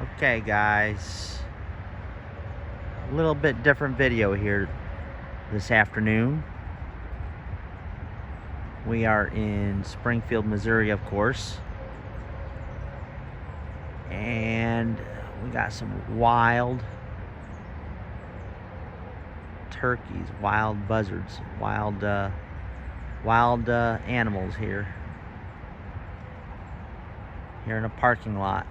Okay guys, a little bit different video here this afternoon. We are in Springfield, Missouri, of course, and we got some wild turkeys, wild buzzards, wild animals here in a parking lot.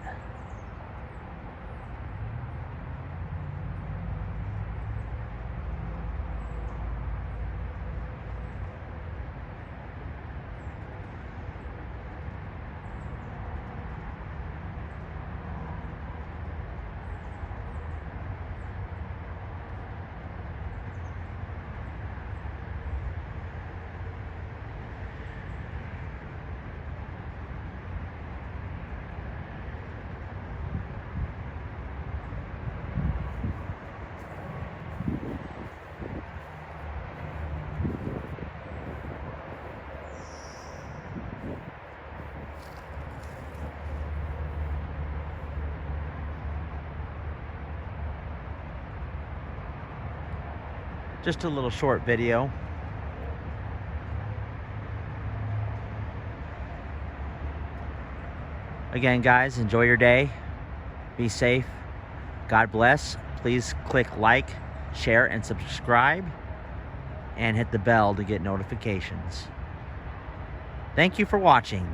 Just a little short video. Again, guys, enjoy your day. Be safe. God bless. Please click like, share, and subscribe, and hit the bell to get notifications. Thank you for watching.